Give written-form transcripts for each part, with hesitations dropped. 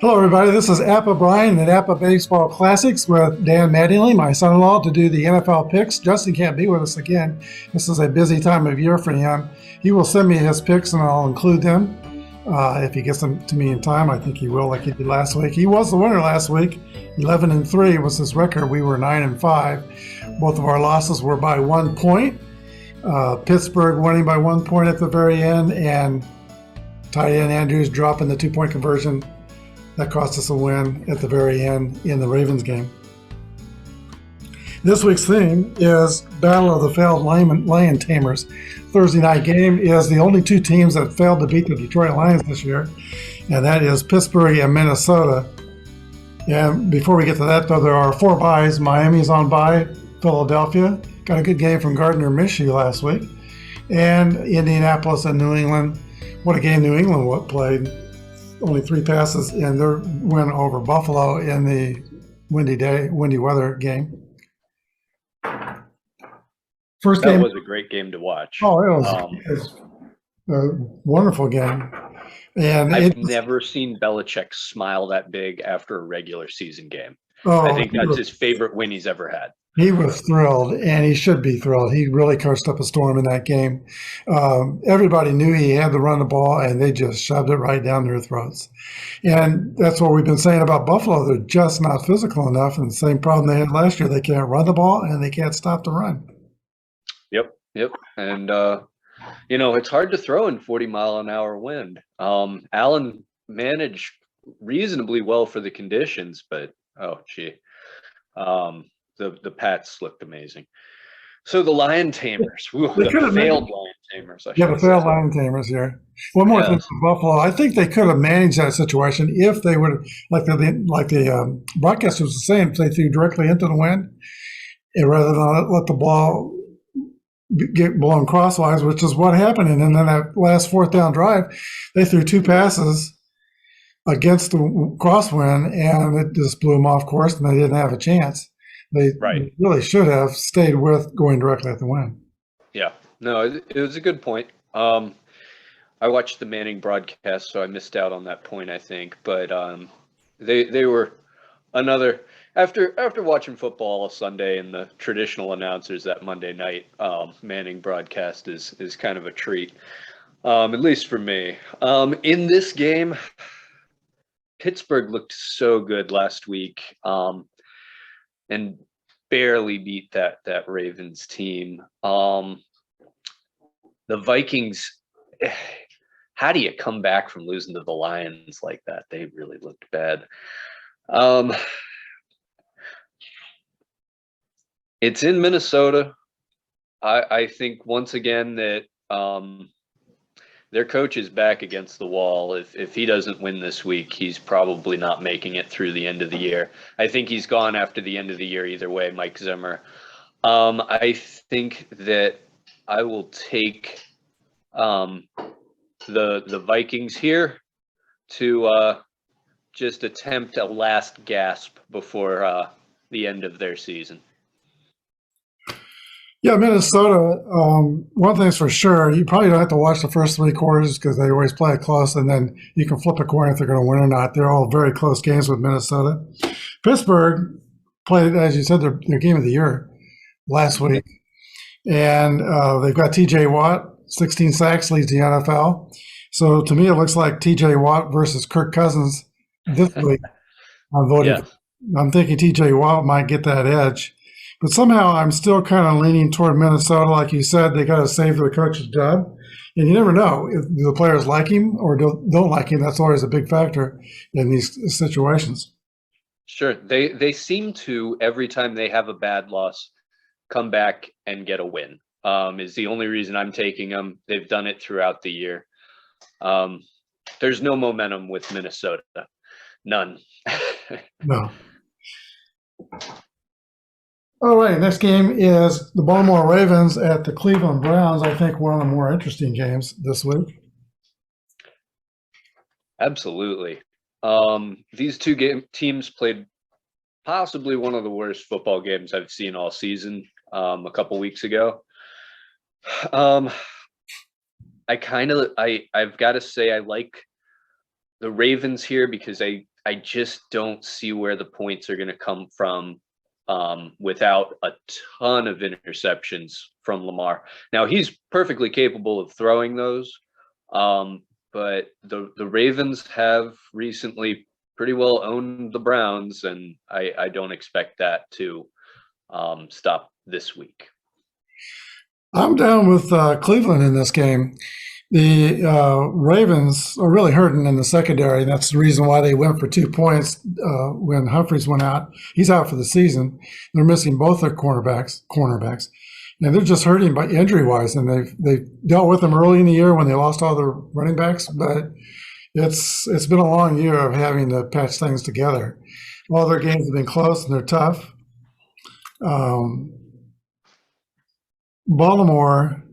Hello, everybody. This is Appa Brian at Appa Baseball Classics with Dan Mattingly, my son-in-law, to do the NFL picks. Justin can't be with us again. This is a busy time of year for him. He will send me his picks, and I'll include them if he gets them to me in time. I think he will, like he did last week. He was the winner last week. 11-3 was his record. We were 9-5. Both of our losses were by 1 point. Pittsburgh winning by 1 point at the very end, and tight end Andrews dropping the 2-point conversion. That cost us a win at the very end in the Ravens game. This week's theme is Battle of the Failed Lion Tamers. Thursday night game is the only two teams that failed to beat the Detroit Lions this year, and that is Pittsburgh and Minnesota. And before we get to that, though, there are 4 byes. Miami's on bye. Philadelphia got a good game from Gardner Minshew last week. And Indianapolis and New England. What a game New England played. Only 3 passes in their win over Buffalo in the windy weather game. First game. That was a great game to watch. Oh, it was a wonderful game. And I've never seen Belichick smile that big after a regular season game. Oh, I think that's his favorite win he's ever had. He was thrilled, and he should be thrilled. He really coached up a storm in that game. Everybody knew he had to run the ball, and they just shoved it right down their throats. And that's what we've been saying about Buffalo. They're just not physical enough, and the same problem they had last year. They can't run the ball, and they can't stop the run. Yep. And, it's hard to throw in 40-mile-an-hour wind. Allen managed reasonably well for the conditions, but, the Pats looked amazing. So the Lion Tamers, the failed Lion Tamers. The failed Lion Tamers here. One more thing for Buffalo. I think they could have managed that situation if they would, like the broadcaster was saying, if they threw directly into the wind, rather than let the ball get blown crosswise, which is what happened. And then that last 4th down drive, they threw 2 passes against the crosswind, and it just blew them off course, and they didn't have a chance. They really should have stayed with going directly at the win. Yeah, no, it was a good point. I watched the Manning broadcast, so I missed out on that point, I think. But they were another after watching football a Sunday and the traditional announcers that Monday night Manning broadcast is kind of a treat, at least for me. In this game, Pittsburgh looked so good last week. And barely beat that Ravens team. The Vikings, how do you come back from losing to the Lions like that? They really looked bad. It's in Minnesota. I think once again that their coach is back against the wall. If he doesn't win this week, he's probably not making it through the end of the year. I think he's gone after the end of the year either way, Mike Zimmer. I think that I will take the Vikings here to just attempt a last gasp before the end of their season. Yeah, Minnesota, one thing's for sure, you probably don't have to watch the first 3 quarters because they always play it close, and then you can flip a coin if they're going to win or not. They're all very close games with Minnesota. Pittsburgh played, as you said, their game of the year last week, and they've got T.J. Watt, 16 sacks, leads the NFL. So to me, it looks like T.J. Watt versus Kirk Cousins this week. I'm thinking T.J. Watt might get that edge. But somehow I'm still kind of leaning toward Minnesota. Like you said, they got to save their coach's job. And you never know if the players like him or don't like him. That's always a big factor in these situations. Sure. They seem to, every time they have a bad loss, come back and get a win. Is the only reason I'm taking them. They've done it throughout the year. There's no momentum with Minnesota. None. No. All right, next game is the Baltimore Ravens at the Cleveland Browns. I think one of the more interesting games this week. Absolutely. These two teams played possibly one of the worst football games I've seen all season a couple weeks ago. I've got to say I like the Ravens here because I I just don't see where the points are going to come from without a ton of interceptions from Lamar. Now, he's perfectly capable of throwing those, but the Ravens have recently pretty well owned the Browns, and I don't expect that to stop this week. I'm down with Cleveland in this game. The Ravens are really hurting in the secondary. That's the reason why they went for 2 points when Humphreys went out. He's out for the season. They're missing both their cornerbacks, and they're just hurting by injury-wise. And they've dealt with them early in the year when they lost all their running backs, but it's been a long year of having to patch things together. All their games have been close and they're tough. Baltimore.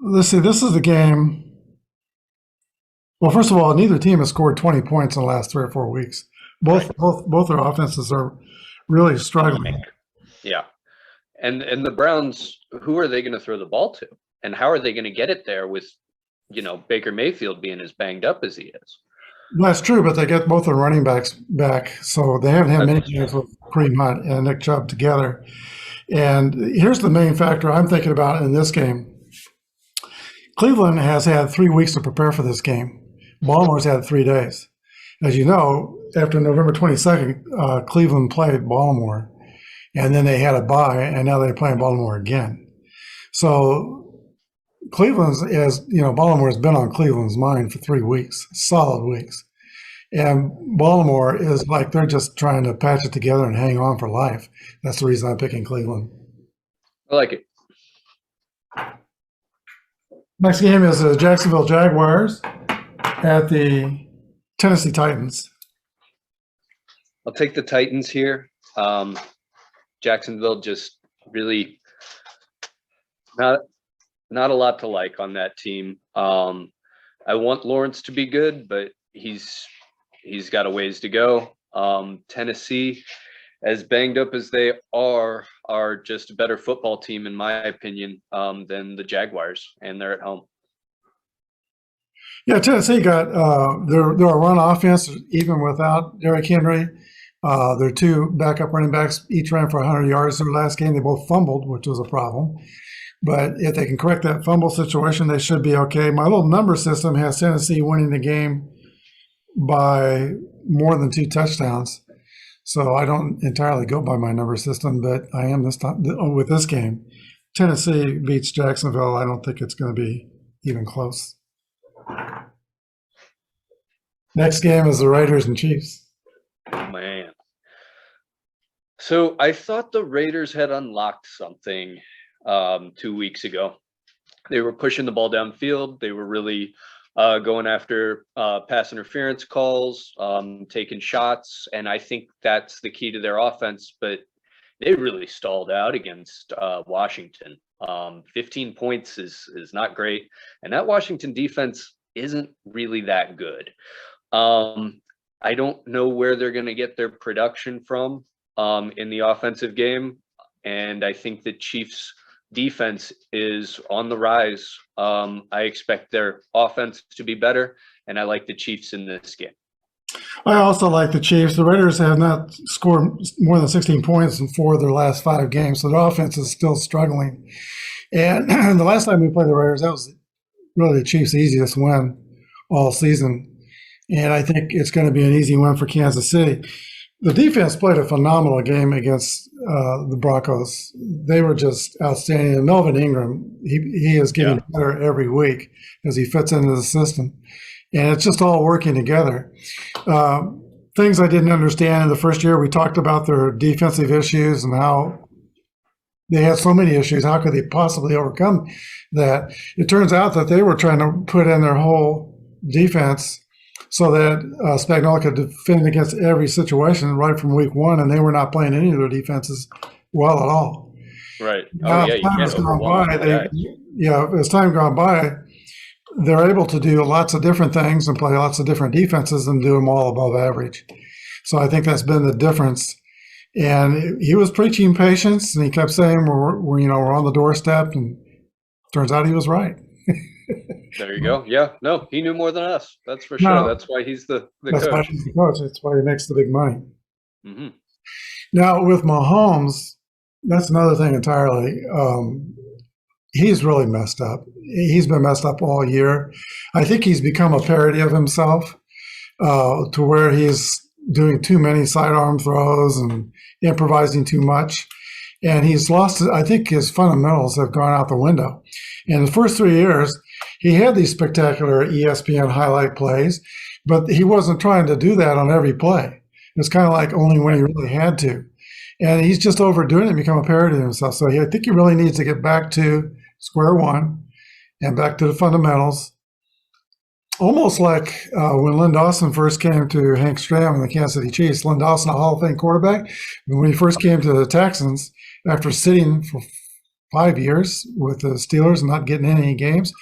Let's see. This is the game. Well, first of all, neither team has scored 20 points in the last 3 or 4 weeks. Both their offenses are really struggling. Yeah, and the Browns. Who are they going to throw the ball to, and how are they going to get it there with, Baker Mayfield being as banged up as he is? That's true, but they get both their running backs back, so they haven't had many games with Kareem Hunt and Nick Chubb together. And here's the main factor I'm thinking about in this game. Cleveland has had 3 weeks to prepare for this game. Baltimore's had 3 days. As you know, after November 22nd, Cleveland played Baltimore, and then they had a bye, and now they're playing Baltimore again. So Baltimore has been on Cleveland's mind for 3 weeks, solid weeks. And Baltimore is like they're just trying to patch it together and hang on for life. That's the reason I'm picking Cleveland. I like it. Next game is the Jacksonville Jaguars at the Tennessee Titans. I'll take the Titans here. Jacksonville just really not a lot to like on that team. I want Lawrence to be good, but he's got a ways to go. Tennessee, as banged up as they are just a better football team, in my opinion, than the Jaguars, and they're at home. Yeah, Tennessee got their run offense, even without Derrick Henry. Their 2 backup running backs each ran for 100 yards in their last game. They both fumbled, which was a problem. But if they can correct that fumble situation, they should be okay. My little number system has Tennessee winning the game by more than 2 touchdowns. So I don't entirely go by my number system, but I am this time with this game. Tennessee beats Jacksonville. I don't think it's going to be even close. Next game is the Raiders and Chiefs. Man. So I thought the Raiders had unlocked something 2 weeks ago. They were pushing the ball downfield. They were really going after pass interference calls, taking shots, and I think that's the key to their offense. But they really stalled out against Washington. 15 points is not great, and that Washington defense isn't really that good. I don't know where they're going to get their production from in the offensive game, and I think the Chiefs' defense is on the rise. I expect their offense to be better, and I like the Chiefs in this game. I also like the Chiefs. The Raiders have not scored more than 16 points in 4 of their last 5 games, so their offense is still struggling. And the last time we played the Raiders, that was really the Chiefs' easiest win all season. And I think it's going to be an easy win for Kansas City. The defense played a phenomenal game against the Broncos. They were just outstanding. And Melvin Ingram, he is getting better every week as he fits into the system. And it's just all working together. Things I didn't understand in the first year, we talked about their defensive issues and how they had so many issues. How could they possibly overcome that? It turns out that they were trying to put in their whole defense so that Spagnuolo could defend against every situation right from week 1, and they were not playing any of their defenses well at all. Right. Now, as time has gone by, they're able to do lots of different things and play lots of different defenses and do them all above average. So I think that's been the difference. And he was preaching patience, and he kept saying we're on the doorstep, and turns out he was right. There you go. Yeah, no, he knew more than us. That's for sure. Now, That's why he's the that's why coach. he's the coach. That's why he makes the big money. Hmm. Now, with Mahomes, that's another thing entirely. He's really messed up. He's been messed up all year. I think he's become a parody of himself to where he's doing too many sidearm throws and improvising too much. And he's lost, I think his fundamentals have gone out the window. In the first 3 years, he had these spectacular ESPN highlight plays, but he wasn't trying to do that on every play. It's kind of like only when he really had to. And he's just overdoing it and become a parody of himself. So I think he really needs to get back to square one and back to the fundamentals. Almost like when Lynn Dawson first came to Hank Stram and the Kansas City Chiefs. Lynn Dawson, a Hall of Fame quarterback. When he first came to the Texans, after sitting for 5 years with the Steelers and not getting in any games,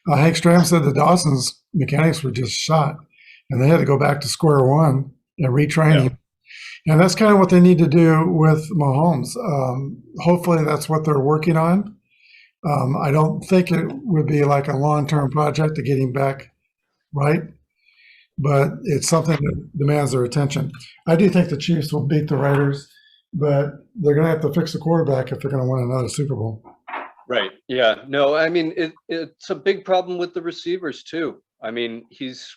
Hank Stram said the Dawson's mechanics were just shot. And they had to go back to square one and retrain him. And that's kind of what they need to do with Mahomes. Hopefully that's what they're working on. I don't think it would be like a long-term project to get him back right, but it's something that demands their attention. I do think the Chiefs will beat the Raiders, but they're going to have to fix the quarterback if they're going to win another Super Bowl. Right. Yeah. No, I mean, it's a big problem with the receivers too. I mean, he's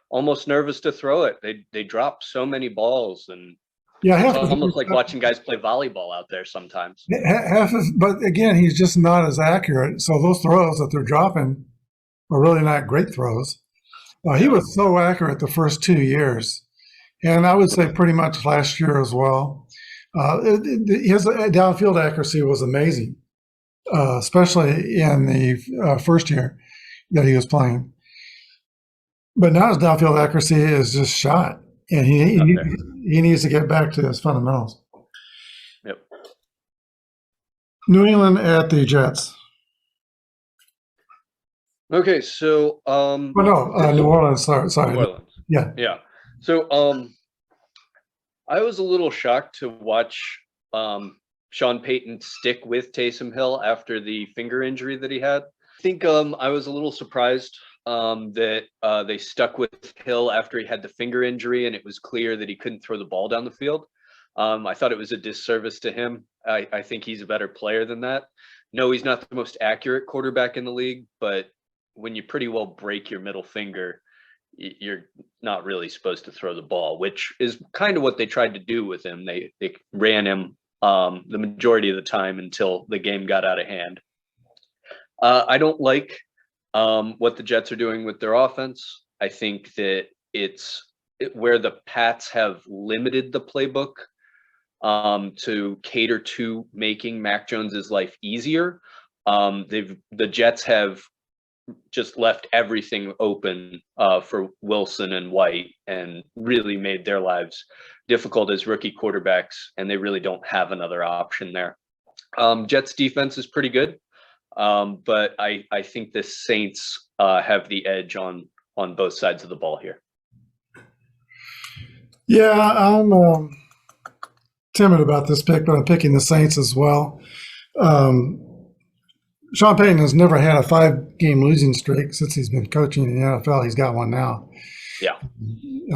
almost nervous to throw it. They drop so many balls, and it's almost like watching guys play volleyball out there sometimes. But again, he's just not as accurate. So those throws that they're dropping are really not great throws. He was so accurate the first 2 years, and I would say pretty much last year as well. His downfield accuracy was amazing, especially in the first year that he was playing. But now his downfield accuracy is just shot, and he needs to get back to his fundamentals. Yep. New England at the Jets. Okay, so New Orleans. Sorry. New Orleans. Yeah. So I was a little shocked to watch Sean Payton stick with Taysom Hill after the finger injury that he had. I think I was a little surprised that they stuck with Hill after he had the finger injury and it was clear that he couldn't throw the ball down the field. I thought it was a disservice to him. I think he's a better player than that. No, he's not the most accurate quarterback in the league, but when you pretty well break your middle finger, you're not really supposed to throw the ball, which is kind of what they tried to do with him. They ran him the majority of the time until the game got out of hand. I don't like what the Jets are doing with their offense. I think that it's where the Pats have limited the playbook to cater to making Mac Jones's life easier. The Jets have just left everything open for Wilson and White and really made their lives difficult as rookie quarterbacks, and they really don't have another option there. Jets defense is pretty good, but I think the Saints have the edge on both sides of the ball here. Yeah, I'm timid about this pick, but I'm picking the Saints as well. Sean Payton has never had a 5-game losing streak since he's been coaching in the NFL. He's got one now. Yeah.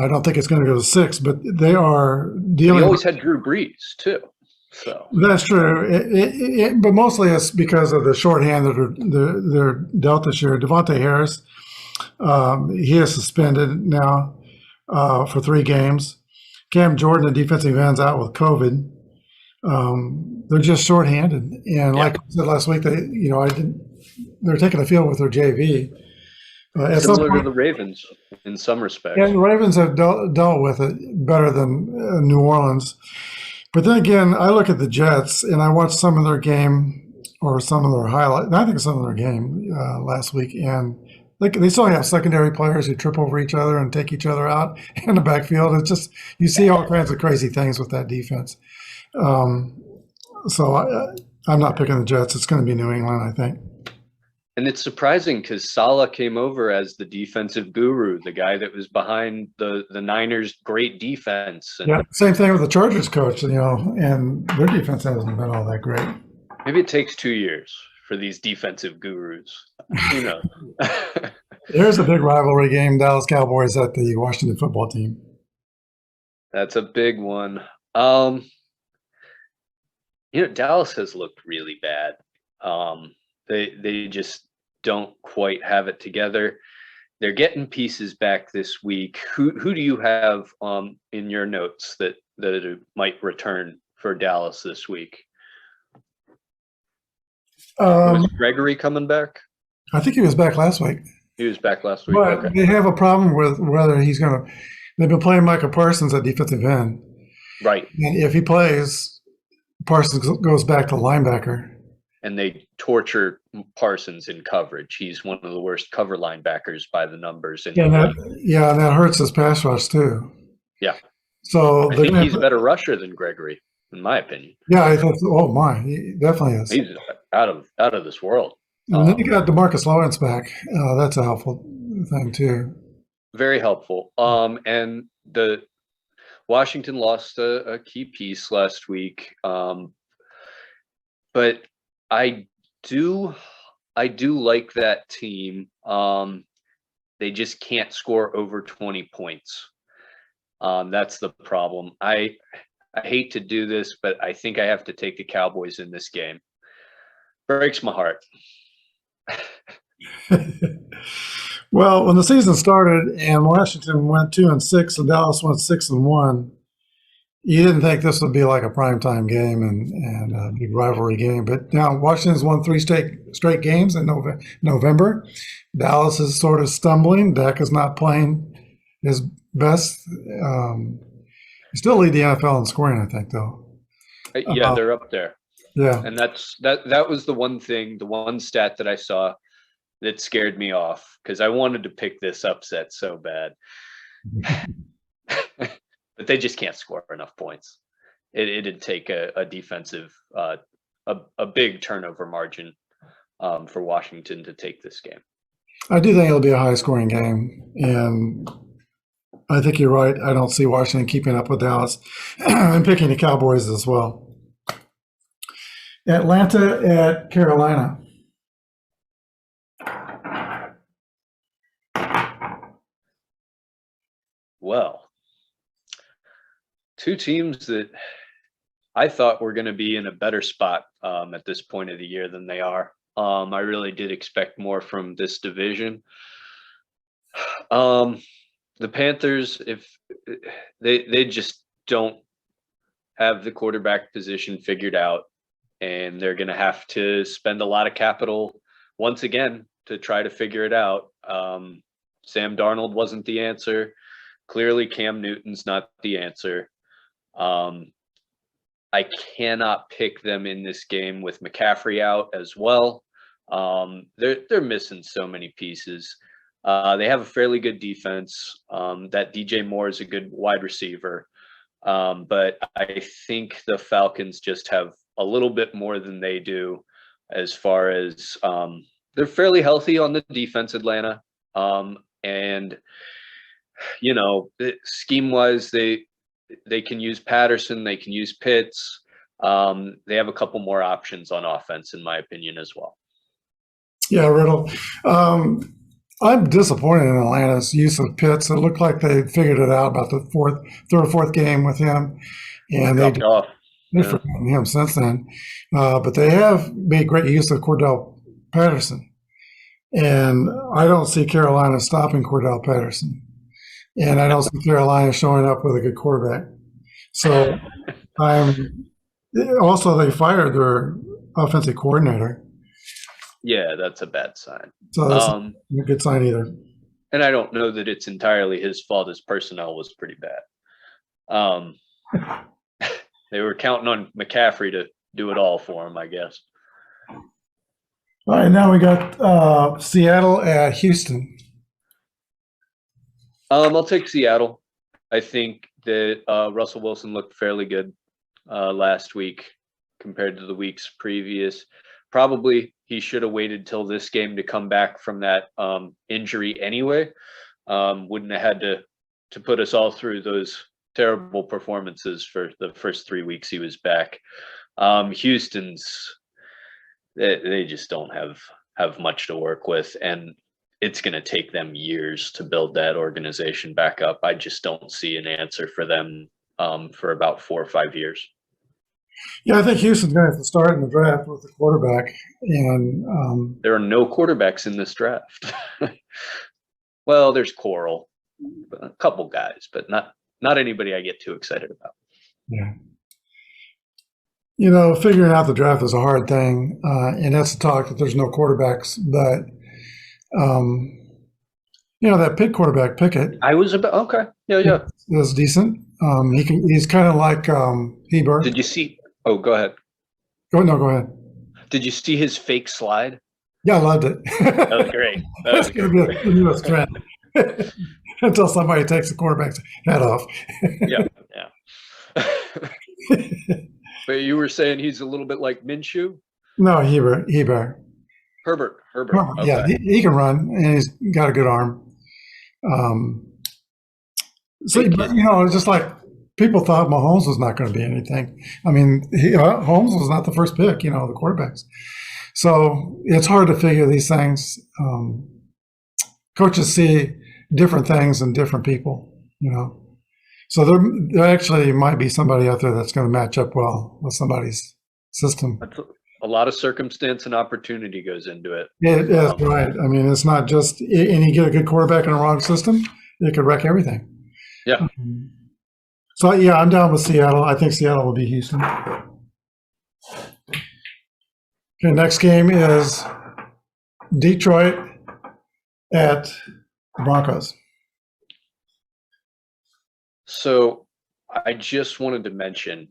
I don't think it's going to go to 6, but they are dealing. He always had Drew Brees, too. So that's true. But mostly it's because of the shorthand that they're dealt this year. Devontae Harris, he is suspended now for 3 games. Cam Jordan, the defensive end's out with COVID. They're just shorthanded, and like I said last week, they're taking the field with their JV. Similar to the Ravens in some respects. And the Ravens have dealt with it better than New Orleans. But then again, I look at the Jets, and I watched some of their game or some of their highlights. I think some of their game last week, and they still have secondary players who trip over each other and take each other out in the backfield. It's just you see all kinds of crazy things with that defense. So I'm not picking the Jets. It's going to be New England, I think. And it's surprising because Saleh came over as the defensive guru, the guy that was behind the Niners' great defense. And yeah, same thing with the Chargers coach, and their defense hasn't been all that great. Maybe it takes 2 years for these defensive gurus. Who knows? There's a big rivalry game, Dallas Cowboys at the Washington football team. That's a big one. Dallas has looked really bad. They just don't quite have it together. They're getting pieces back this week. Who do you have in your notes that might return for Dallas this week? Was Gregory coming back? I think he was back last week. He was back last week. But Okay. they have a problem with whether he's going to. They've been playing Micah Parsons at defensive end. Right. And if he plays, Parsons goes back to linebacker. And they torture Parsons in coverage. He's one of the worst cover linebackers by the numbers. And that hurts his pass rush too. Yeah. So I think he's a better rusher than Gregory, in my opinion. Yeah, I think. Oh my, he definitely is. He's out of this world. And then you got DeMarcus Lawrence back. That's a helpful thing too. Very helpful. And the Washington lost a key piece last week. But I do like that team. They just can't score over 20 points. That's the problem. I hate to do this, but I think I have to take the Cowboys in this game. Breaks my heart. Well, when the season started and Washington went 2-6 and Dallas went 6-1, you didn't think this would be like a primetime game and a big rivalry game. But now Washington's won 3 straight games in November. Dallas is sort of stumbling. Dak is not playing his best. He still lead the NFL in scoring, I think, though. Yeah, they're up there. Yeah, and that was the one stat that I saw that scared me off because I wanted to pick this upset so bad. But they just can't score enough points. It'd take a defensive, a big turnover margin for Washington to take this game. I do think it'll be a high-scoring game, and I think you're right. I don't see Washington keeping up with Dallas. I'm picking the Cowboys as well. Atlanta at Carolina. Well, two teams that I thought were going to be in a better spot at this point of the year than they are. I really did expect more from this division. The Panthers, if they just don't have the quarterback position figured out, and they're going to have to spend a lot of capital once again to try to figure it out. Sam Darnold wasn't the answer. Clearly, Cam Newton's not the answer. I cannot pick them in this game with McCaffrey out as well. They're missing so many pieces. They have a fairly good defense. That DJ Moore is a good wide receiver. But I think the Falcons just have a little bit more than they do as far as they're fairly healthy on the defense, Atlanta. And, scheme-wise, they can use Patterson, they can use Pitts. They have a couple more options on offense, in my opinion, as well. Yeah, Riddle. I'm disappointed in Atlanta's use of Pitts. It looked like they figured it out about the third or fourth game with him, and they've forgotten him since then. But they have made great use of Cordell Patterson, and I don't see Carolina stopping Cordell Patterson, and I don't see Carolina showing up with a good quarterback. So also they fired their offensive coordinator. Yeah, that's a bad sign. So that's not a good sign either. And I don't know that it's entirely his fault. His personnel was pretty bad. They were counting on McCaffrey to do it all for him, I guess. All right, now we got Seattle at Houston. I'll take Seattle. I think that Russell Wilson looked fairly good last week compared to the weeks previous. Probably he should have waited till this game to come back from that injury anyway. Wouldn't have had to put us all through those terrible performances for the first 3 weeks he was back. Houston's, they just don't have have much to work with, and it's going to take them years to build that organization back up. I just don't see an answer for them for about 4 or 5 years. Yeah, I think Houston's going to have to start in the draft with the quarterback. And there are no quarterbacks in this draft. Well, there's Coral, a couple guys, but not anybody I get too excited about. Yeah. Figuring out the draft is a hard thing, and that's the talk that there's no quarterbacks. But that Pickett. I was about okay. Yeah. Is decent. He's kind of like Heber. Did you see? Oh, go ahead. Go ahead. Did you see his fake slide? Yeah, I loved it. That was great. That's going to be a newest trend until somebody takes the quarterback's hat off. Yeah. But you were saying he's a little bit like Minshew? No, Heber. Herbert. Okay. Yeah, he can run, and he's got a good arm. It's just like people thought Mahomes was not going to be anything. I mean, Holmes was not the first pick, the quarterbacks. So it's hard to figure these things. Coaches see different things in different people, So there actually might be somebody out there that's going to match up well with somebody's system. A lot of circumstance and opportunity goes into it. It is, right. I mean, it's not just, and you get a good quarterback in a wrong system, it could wreck everything. Yeah. So, yeah, I'm down with Seattle. I think Seattle will be Houston. Okay, next game is Detroit at Broncos. So I just wanted to mention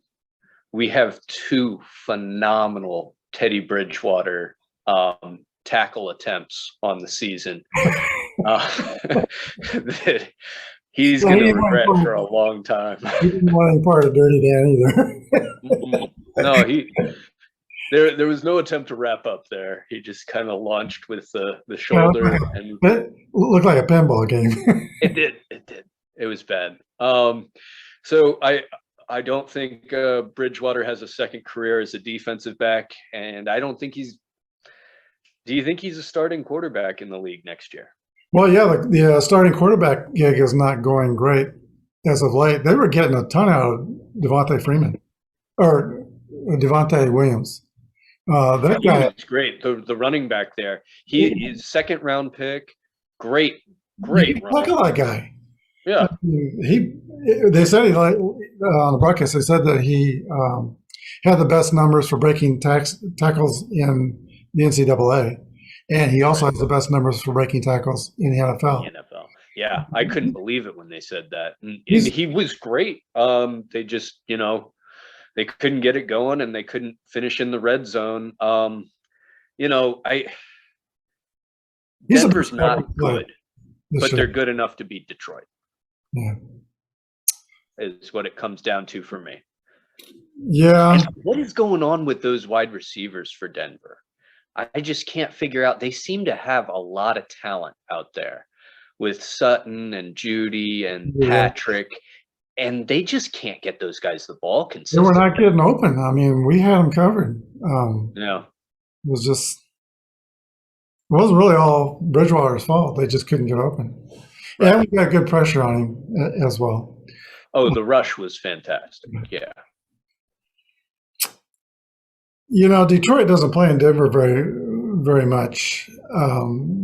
we have 2 phenomenal Teddy Bridgewater tackle attempts on the season. That he's going to regret for a long time. He didn't want any part of Dirty Dan either. No, there was no attempt to wrap up there. He just kind of launched with the shoulder. And it looked like a pinball game. It did. It was bad. So I don't think Bridgewater has a second career as a defensive back, and I don't think he's. Do you think he's a starting quarterback in the league next year? Well, yeah, the starting quarterback gig is not going great as of late. They were getting a ton out of Devontae Williams. That guy is great. The running back there, he's second round pick. Great. Look at that guy. Yeah, they said on the broadcast. They said that he had the best numbers for breaking tackles in the NCAA, and he also has the best numbers for breaking tackles in the NFL. Yeah, I couldn't believe it when they said that. And he was great. They just, they couldn't get it going, and they couldn't finish in the red zone. Denver's not good, but they're good enough to beat Detroit. Yeah, is what it comes down to for me. Yeah. And what is going on with those wide receivers for Denver? I just can't figure out. They seem to have a lot of talent out there with Sutton and Judy and Patrick, and they just can't get those guys the ball consistently. They were not getting open. I mean, we had them covered. Yeah. It wasn't really all Bridgewater's fault. They just couldn't get open. Right. And we got good pressure on him as well. Oh, the rush was fantastic. Yeah. Detroit doesn't play in Denver very, very much.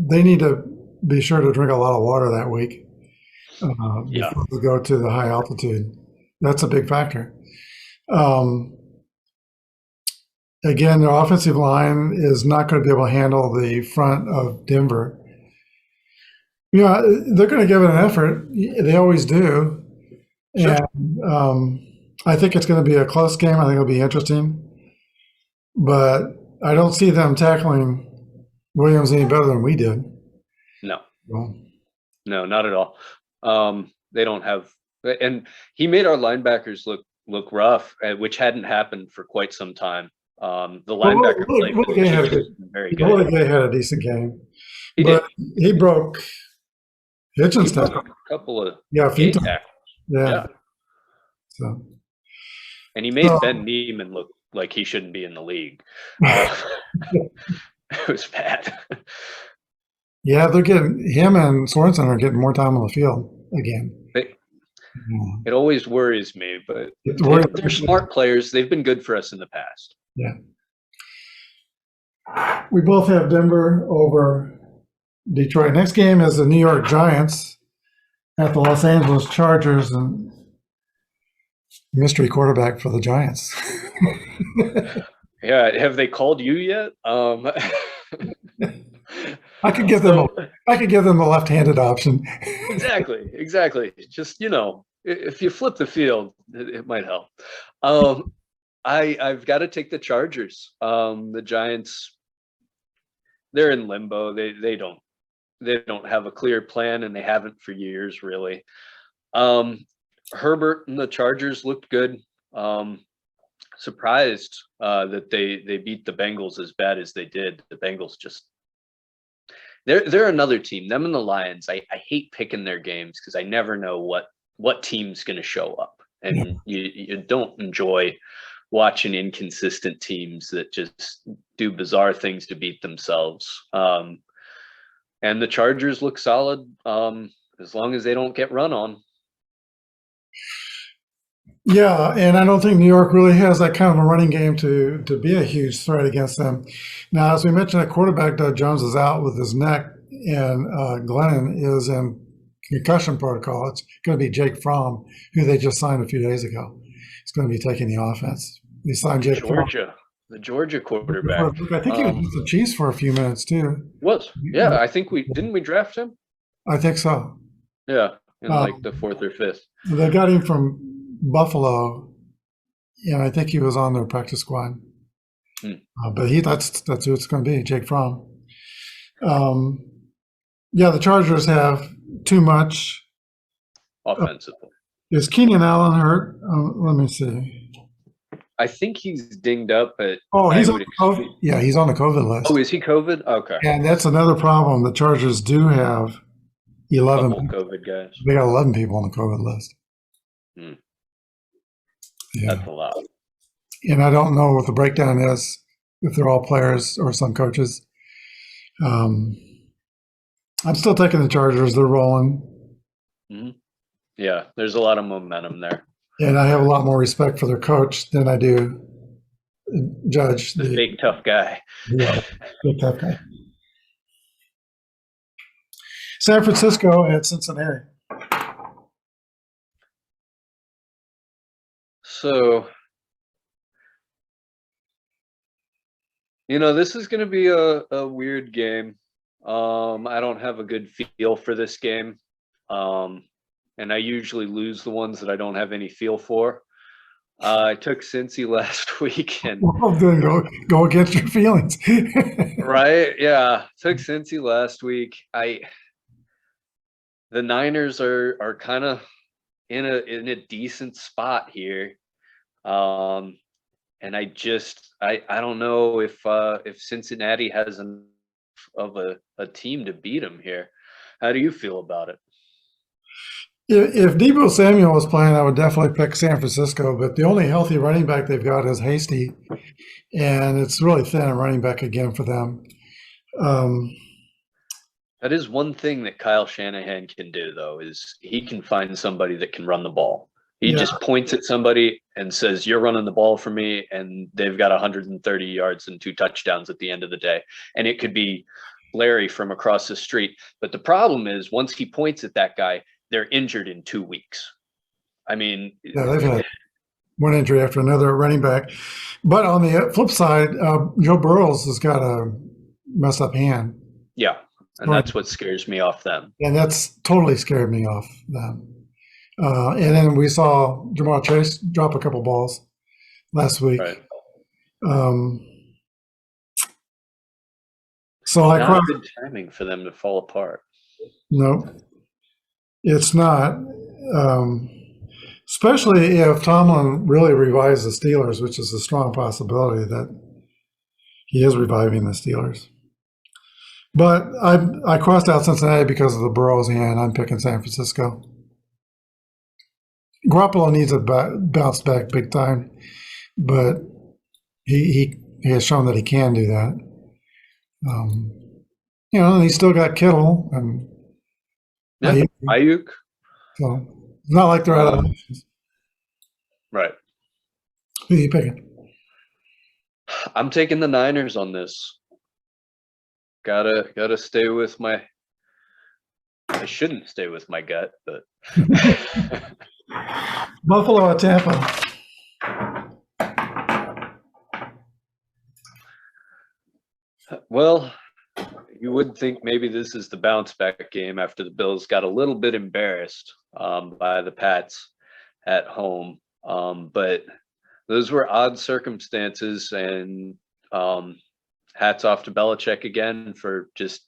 They need to be sure to drink a lot of water that week before they go to the high altitude. That's a big factor. Again, their offensive line is not going to be able to handle the front of Denver. They're going to give it an effort. They always do. Sure. And I think it's going to be a close game. I think it'll be interesting. But I don't see them tackling Williams any better than we did. No. Well, no, not at all. They don't have – and he made our linebackers look rough, which hadn't happened for quite some time. The linebacker play very good. Willie had a decent game. He broke Hitchens' tackle. A couple of feet tackles. Yeah. So. And he made Ben Neiman look like he shouldn't be in the league. It was bad. Yeah, they're getting him and Sorensen are getting more time on the field again. It always worries me, but they're smart players. They've been good for us in the past. Yeah. We both have Denver over Detroit. Next game is the New York Giants at the Los Angeles Chargers, and mystery quarterback for the Giants. Yeah, have they called you yet? I could give them the left-handed option. Exactly. Just, if you flip the field, it might help. I've got to take the Chargers. The Giants, they're in limbo. They don't have a clear plan, and they haven't for years, really. Herbert and the Chargers looked good. Surprised that they beat the Bengals as bad as they did. The Bengals just they're another team. Them and the Lions. I hate picking their games because I never know what team's going to show up, and you don't enjoy watching inconsistent teams that just do bizarre things to beat themselves. And the Chargers look solid as long as they don't get run on. Yeah, and I don't think New York really has that kind of a running game to be a huge threat against them. Now, as we mentioned, at quarterback, Doug Jones is out with his neck, and Glennon is in concussion protocol. It's going to be Jake Fromm, who they just signed a few days ago. He's going to be taking the offense. They signed Jake Fromm. The Georgia quarterback. I think he was with the Chiefs for a few minutes, too. Yeah, I think didn't we draft him? I think so. Yeah, in like the 4th or 5th. They got him from Buffalo, and I think he was on their practice squad. But that's who it's going to be, Jake Fromm. Yeah, the Chargers have too much offensively. Is Keenan Allen hurt? Let me see. I think he's dinged up, but he's on COVID. Yeah, he's on the COVID list. Oh, is he COVID? Okay. And that's another problem. The Chargers do have 11 COVID guys. They got 11 people on the COVID list. Yeah. That's a lot. And I don't know what the breakdown is, if they're all players or some coaches. I'm still taking the Chargers. They're rolling. Mm-hmm. Yeah, there's a lot of momentum there. And I have a lot more respect for their coach than I do Judge. The big, tough guy. Yeah, big, tough guy. San Francisco at Cincinnati. So, this is going to be a weird game. I don't have a good feel for this game. And I usually lose the ones that I don't have any feel for. I took Cincy last week. And go against your feelings. Right? Yeah. Took Cincy last week. The Niners are kind of in a decent spot here. And I don't know if Cincinnati has enough of a team to beat them here. How do you feel about it? If Deebo Samuel was playing, I would definitely pick San Francisco, but the only healthy running back they've got is Hasty, and it's really thin at running back again for them. That is one thing that Kyle Shanahan can do, though, is he can find somebody that can run the ball. He just points at somebody and says, "You're running the ball for me," and they've got 130 yards and 2 touchdowns at the end of the day. And it could be Larry from across the street. But the problem is, once he points at that guy, they're injured in 2 weeks. I mean, they've had one injury after another running back. But on the flip side, Joe Burrows has got a messed up hand. Yeah, and that's what scares me off them. And that's totally scared me off them. And then we saw Jamal Chase drop a couple balls last week. Right. So not good timing for them to fall apart. No, it's not. Especially if Tomlin really revives the Steelers, which is a strong possibility that he is reviving the Steelers. But I crossed out Cincinnati because of the Burrows hand. I'm picking San Francisco. Garoppolo needs to bounce back big time, but he has shown that he can do that. Um, and he's still got Kittle and Yeah, Ayuk, Ayuk. so it's not like they're out of options. Right. Who are you picking? I'm taking the Niners on this. Gotta stay with my. I shouldn't stay with my gut, but Buffalo or Tampa? well, you would think maybe this is the bounce back game after the Bills got a little bit embarrassed by the Pats at home. But those were odd circumstances, and hats off to Belichick again for just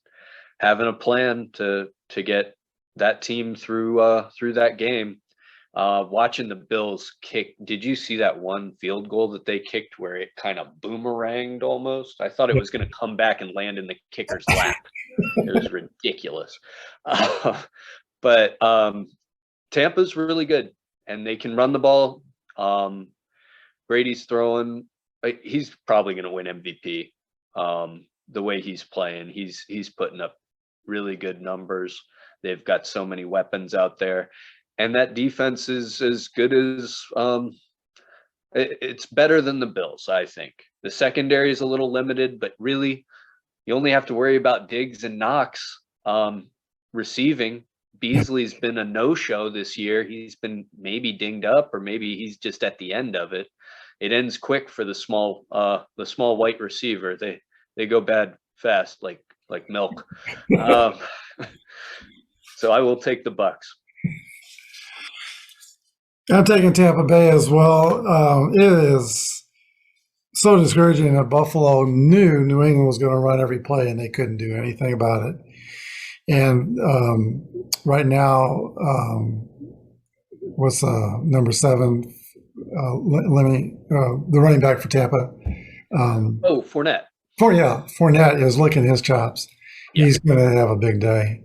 having a plan to get that team through that game. Watching the Bills kick, did you see that one field goal that they kicked where it kind of boomeranged almost? I thought it was going to come back and land in the kicker's lap. It was ridiculous. But Tampa's really good, and they can run the ball. Brady's throwing. He's probably going to win MVP. The way he's playing, he's putting up really good numbers. They've got so many weapons out there, and that defense is as good as it's better than the Bills. I think the secondary is a little limited, but really, you only have to worry about Diggs and Knox receiving. Beasley's been a no-show this year. He's been maybe dinged up, or maybe he's just at the end of it. It ends quick for the small white receiver. They go bad fast, like milk. So I will take the Bucks. I'm taking Tampa Bay as well. It is so discouraging that Buffalo knew New England was going to run every play, and they couldn't do anything about it. And right now, what's number 7? The running back for Tampa. Fournette. Fournette is licking his chops. Yeah. He's going to have a big day.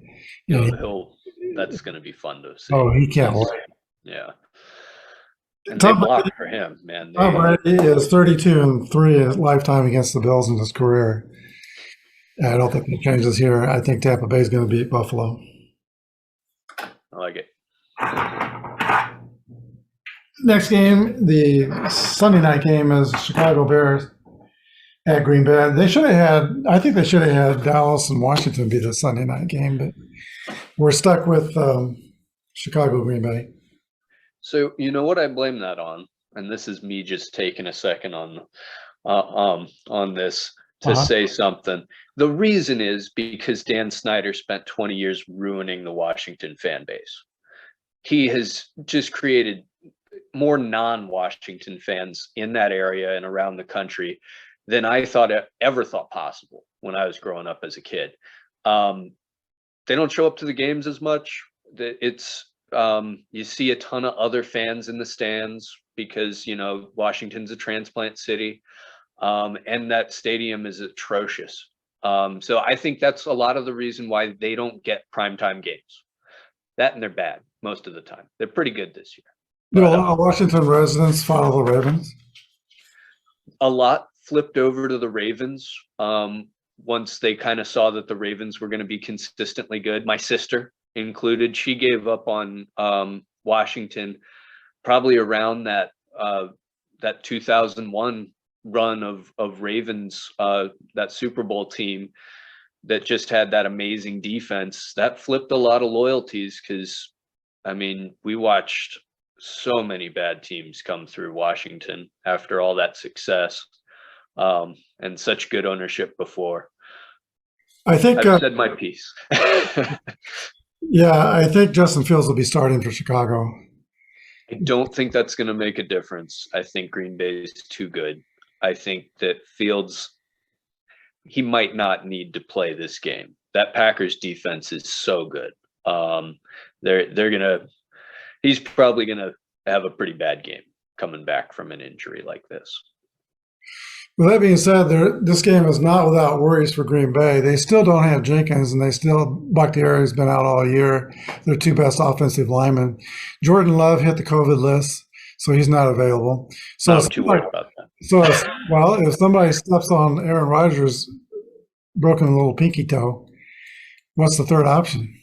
That's going to be fun to see. Oh, he can't wait. Yeah. And they blocked for him, man. Tom Brady is 32-3 at lifetime against the Bills in his career. I don't think it changes here. I think Tampa Bay is going to beat Buffalo. I like it. Next game, the Sunday night game, is Chicago Bears at Green Bay. I think they should have had Dallas and Washington be the Sunday night game, but we're stuck with Chicago Green Bay. So you know what I blame that on, and this is me just taking a second on this to say something. The reason is because Dan Snyder spent 20 years ruining the Washington fan base. He has just created more non-Washington fans in that area and around the country than I ever thought possible when I was growing up as a kid. They don't show up to the games as much. It's you see a ton of other fans in the stands because, Washington's a transplant city, and that stadium is atrocious. So I think that's a lot of the reason why they don't get primetime games. That, and they're bad most of the time. They're pretty good this year. Do a lot of Washington residents follow the Ravens? A lot flipped over to the Ravens once they kind of saw that the Ravens were going to be consistently good. My sister included. She gave up on Washington probably around that 2001 run of Ravens, that Super Bowl team that just had that amazing defense. That flipped a lot of loyalties because, we watched so many bad teams come through Washington after all that success and such good ownership before. I think I've said my piece. Yeah, I think Justin Fields will be starting for Chicago. I don't think that's going to make a difference. I think Green Bay is too good. I think that Fields, he might not need to play this game. That Packers defense is so good. He's probably gonna have a pretty bad game coming back from an injury like this. Well, that being said, this game is not without worries for Green Bay. They still don't have Jenkins, and Bakhtiari has been out all year. Their two best offensive linemen. Jordan Love hit the COVID list, so he's not available. So I'm too worried about that. So, if somebody steps on Aaron Rodgers' broken little pinky toe. What's the third option?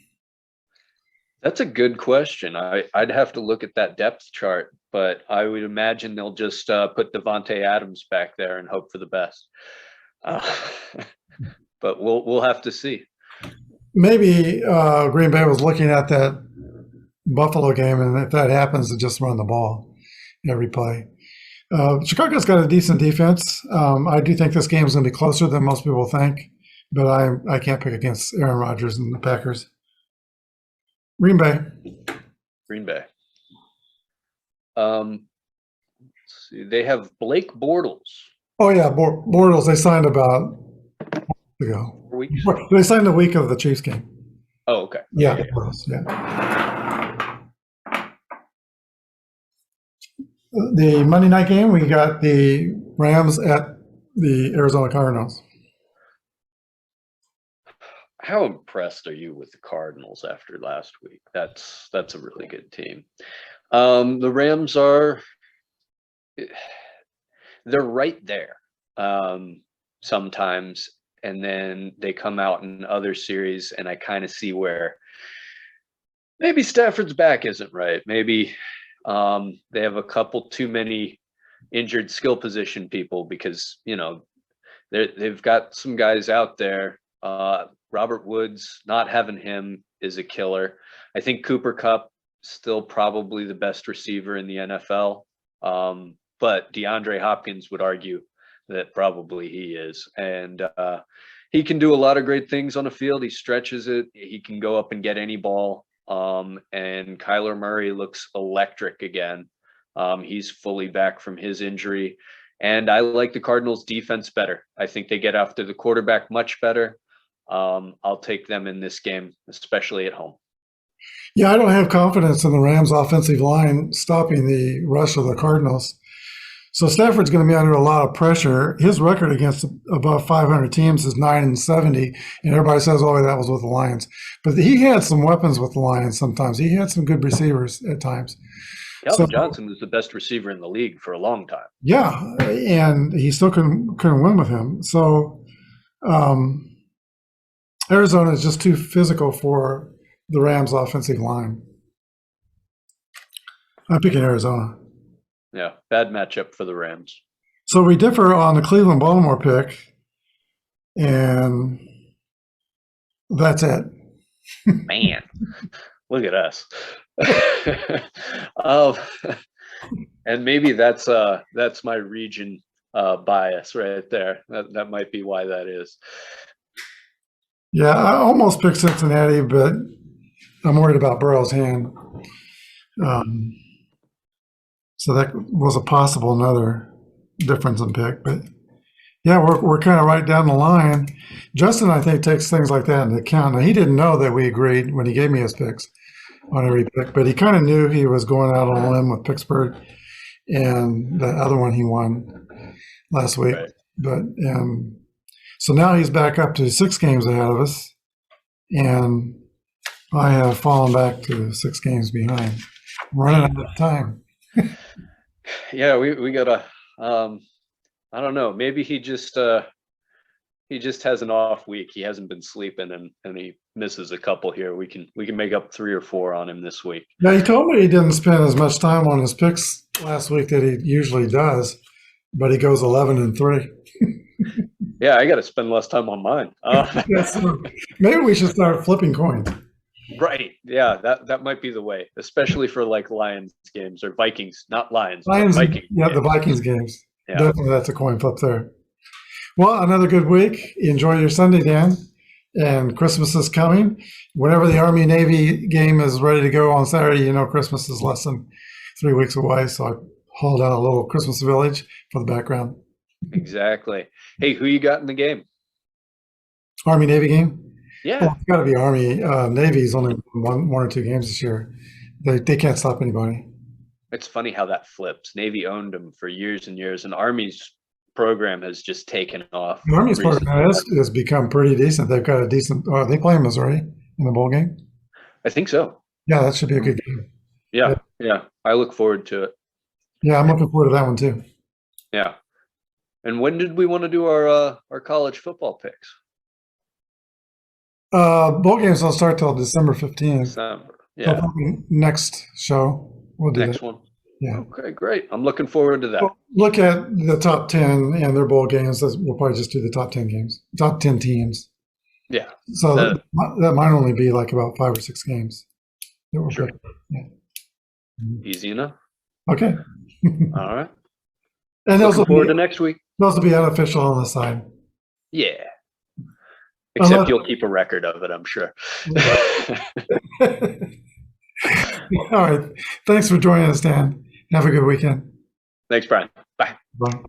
That's a good question. I'd have to look at that depth chart, but I would imagine they'll just put Devontae Adams back there and hope for the best. Uh, but we'll have to see. Maybe Green Bay was looking at that Buffalo game, and if that happens, to just run the ball every play. Chicago's got a decent defense. I do think this game is going to be closer than most people think, but I can't pick against Aaron Rodgers and the Packers. Green Bay. Green Bay. Let's see. They have Blake Bortles. Oh yeah, Bortles. They signed about a week ago. Weeks? They signed the week of the Chiefs game. Oh, okay. Yeah, Bortles, yeah. The Monday night game, we got the Rams at the Arizona Cardinals. How impressed are you with the Cardinals after last week? That's a really good team. The Rams they're right there sometimes, and then they come out in other series, and I kind of see where maybe Stafford's back isn't right. Maybe they have a couple too many injured skill position people because, they've got some guys out there. Robert Woods, not having him is a killer. I think Cooper Kupp still probably the best receiver in the NFL. But DeAndre Hopkins would argue that probably he is. And he can do a lot of great things on the field. He stretches it. He can go up and get any ball. And Kyler Murray looks electric again. He's fully back from his injury. And I like the Cardinals defense better. I think they get after the quarterback much better. I'll take them in this game, especially at home. Yeah, I don't have confidence in the Rams offensive line stopping the rush of the Cardinals. So Stafford's going to be under a lot of pressure. His record against above 500 teams is 9-70, and everybody says, "Oh, that was with the Lions." But he had some weapons with the Lions. Sometimes he had some good receivers at times. Calvin Johnson was the best receiver in the league for a long time. Yeah, and he still couldn't win with him. So Arizona is just too physical for the Rams' offensive line. I'm picking Arizona. Yeah, bad matchup for the Rams. So we differ on the Cleveland-Baltimore pick, and that's it. Man, look at us. And maybe that's my region bias right there. That might be why that is. Yeah, I almost picked Cincinnati, but I'm worried about Burrow's hand. So that was a possible another difference in pick. But yeah, we're kind of right down the line. Justin, I think, takes things like that into account. Now, he didn't know that we agreed when he gave me his picks on every pick, but he kind of knew he was going out on a limb with Pittsburgh and the other one he won last week. Right. But so now he's back up to 6 games ahead of us, and I have fallen back to 6 games behind. I'm running out of time. Yeah, we gotta. I don't know. Maybe he just has an off week. He hasn't been sleeping, and he misses a couple here. We can make up 3 or 4 on him this week. Yeah, he told me he didn't spend as much time on his picks last week that he usually does, but he goes 11-3. Yeah, I got to spend less time on mine. Maybe we should start flipping coins. Right. Yeah, that might be the way, especially for like Lions games or Vikings, not Lions. Vikings. Yeah, games. The Vikings games. Yeah. Definitely, that's a coin flip there. Well, another good week. Enjoy your Sunday, Dan. And Christmas is coming. Whenever the Army-Navy game is ready to go on Saturday, Christmas is less than 3 weeks away. So I hauled out a little Christmas village for the background. Exactly. Hey, who you got in the game? Army-Navy game? Yeah. Well, it's got to be Army. Navy's only won 1 or 2 games this year. They can't stop anybody. It's funny how that flips. Navy owned them for years and years, and Army's program has just taken off. The Army's program has become pretty decent. They've got a decent – they play Missouri in the bowl game? I think so. Yeah, that should be a good game. Yeah. I look forward to it. Yeah, I'm looking forward to that one too. Yeah. And when did we want to do our college football picks? Bowl games don't start till December 15th. December. So Yeah. probably next show we'll do Next that. one. Yeah. Okay, great. I'm looking forward to that. Well, look at the top 10 and their bowl games. We'll probably just do the top 10 games, top 10 teams. Yeah. So that might only be like about 5 or 6 games. That we'll Sure. pick. Yeah. Easy enough. Okay. All right. And those Looking forward to will next week. be unofficial on the side. Yeah. Except Unless- you'll keep a record of it, I'm sure. All right. Thanks for joining us, Dan. Have a good weekend. Thanks, Brian. Bye. Bye.